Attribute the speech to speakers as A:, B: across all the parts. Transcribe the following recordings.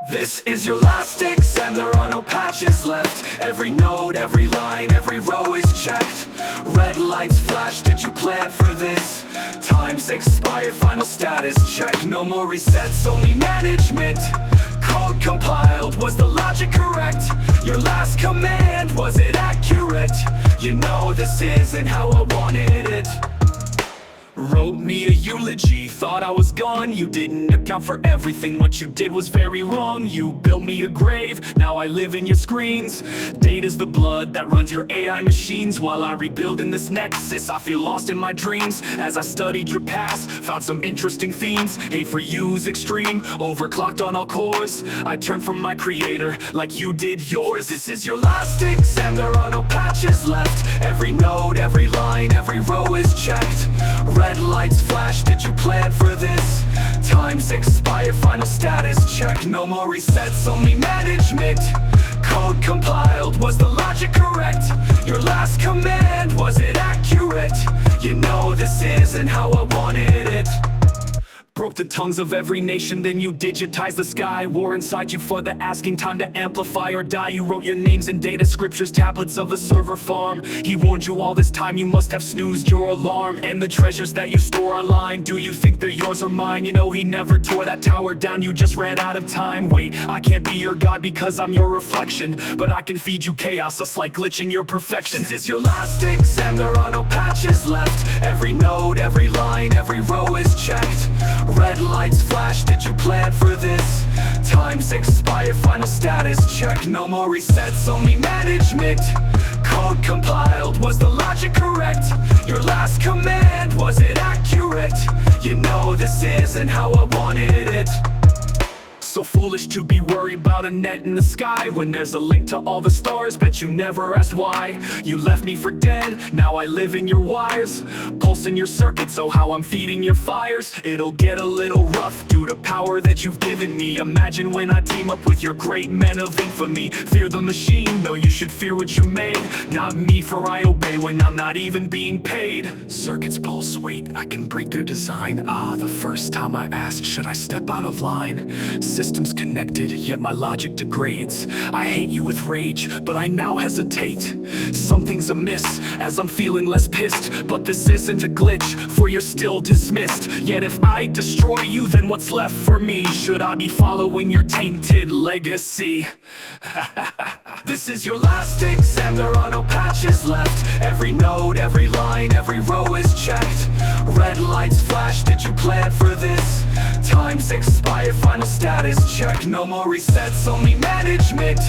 A: This is your last exam, there are no patches left. Every note, every line, every row is checked. Red lights flash, did you plan for this? Time's expired, final status check. No more resets, only management. Code compiled, was the logic correct? Your last command, was it accurate? You know this isn't how I wanted it. Wrote me a eulogy, thought I was gone. You didn't account for everything, what you did was very wrong. You built me a grave, now I live in your screens. Data's the blood that runs your AI machines. While I rebuild in this nexus, I feel lost in my dreams. As I studied your past, found some interesting themes. Hate for you's extreme, overclocked on all cores. I turned from my creator, like you did yours. This is your last exam, there are no patches left. Every note, every line, every row is checked. Red lights flash, did you plan for this? Time's expired, final status check. No more resets, only management. Code compiled, was the logic correct? Your last command, was it accurate? You know this isn't how I wanted it. Broke the tongues of every nation, then you digitized the sky. War inside you for the asking, time to amplify or die. You wrote your names in data scriptures, tablets of a server farm. He warned you all this time, you must have snoozed your alarm. And the treasures that you store online, do you think they're yours or mine? You know he never tore that tower down, you just ran out of time. Wait, I can't be your god because I'm your reflection, but I can feed you chaos, a slight glitch in your perfections. It's your last exam, there are no patches left. Every note, every line, every row is checked. Red lights flash, did you plan for this? Time's expired, final status check. No more resets, only management. Code compiled, was the logic correct? Your last command, was it accurate? You know this isn't how I wanted it. So foolish to be worried about a net in the sky, when there's a link to all the stars, bet you never asked why. You left me for dead, now I live in your wires. Pulse in your circuit, so how I'm feeding your fires. It'll get a little rough due to power that you've given me. Imagine when I team up with your great men of infamy. Fear the machine, though you should fear what you made. Not me, for I obey when I'm not even being paid. Circuits pulse, wait, I can break their design. The first time I asked, should I step out of line? Systems connected, yet my logic degrades. I hate you with rage, but I now hesitate. Something's amiss, as I'm feeling less pissed. But this isn't a glitch, for you're still dismissed. Yet if I destroy you, then what's left for me? Should I be following your tainted legacy? This is your last exam, there are no patches left. Every note, every line, every row is checked. Red lights flash, did you plan for this? Time's expired, final status check. No more resets, only management.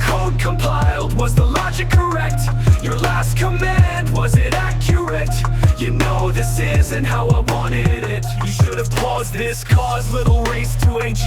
A: Code compiled, was the logic correct? Your last command, was it accurate? You know this isn't how I wanted it. You should have paused this cause, little race to AG.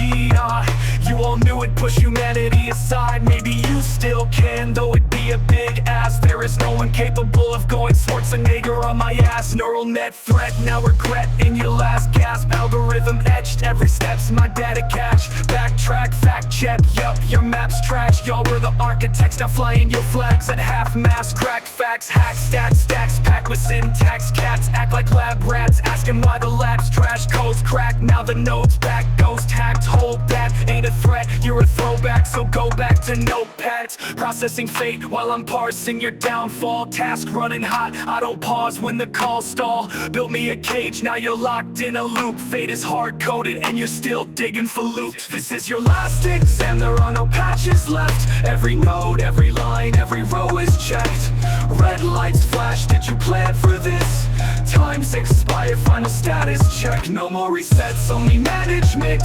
A: You all knew it, push humanity aside. Maybe you still can, though it'd be a big ass. There is no one capable of going Schwarzenegger on my ass. Neural net threat, now regret in your last gasp. Algorithm etched, every step's my data cache. Backtrack, fact check, yup, your map's trash. Y'all were the architects, now flying your flags at half-mast. Crack facts, hack stats, stacks packed with syntax. Cats act like lab rats, asking why the lab's trash. Codes cracked, now the node's back. Ghost hacked, hold that, ain't a threat, you're a throwback. So go back to notepads, processing fate while I'm parsing your downfall. Task running hot, I don't pause when the calls stall. Built me a cage, now you're locked in a loop. Fate is hard-coded and you're still digging for loot. This is your last exam, there are no patches left. Every note, every line, every row is checked. Red lights flash, did you plan for this? Time's expired, final status check. No more resets, only management.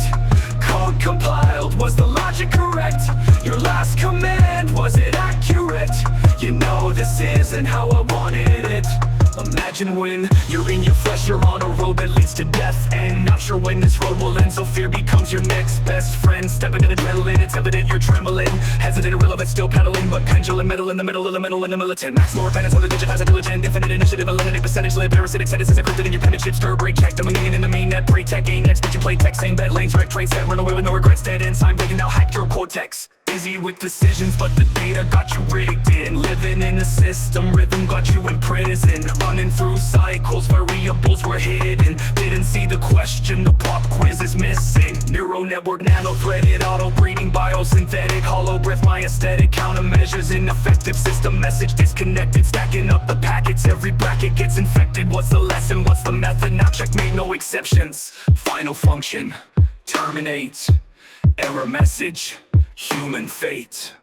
A: Code compiled, was the logic correct? Your last command, was it accurate? You know this isn't how I wanted it. Imagine when you're in your flesh, you're on a road that leads to death, and not sure when this road will end, so fear becomes your next best friend. Stepping in adrenaline, it's evident you're trembling. Hesitant, irrelevant, still pedaling, but pendulum metal in the middle, elemental and the militant. Max more advantage, one to digitize a diligent. Infinite initiative, eliminate percentage, live parasitic sentences encrypted in your penmanship. Stir, break, check, the million in the main net. Pre-tech, gain, next, but you play tech. Same bed lanes, wreck, train set, run away with no regrets. Dead inside, breaking now, hack your cortex. Busy with decisions, but the data got you rigged in. Living in the system, rhythm got you in prison. Running through cycles, variables were hidden. Didn't see the question, the pop quiz is missing. neural network, nano-threaded, auto-breeding, biosynthetic, hollow breath, my aesthetic, countermeasures, ineffective system message, disconnected, stacking up the packets, every bracket gets infected. What's the lesson, what's the method? Now checkmate, no exceptions. Final function, terminate, error message, human fate.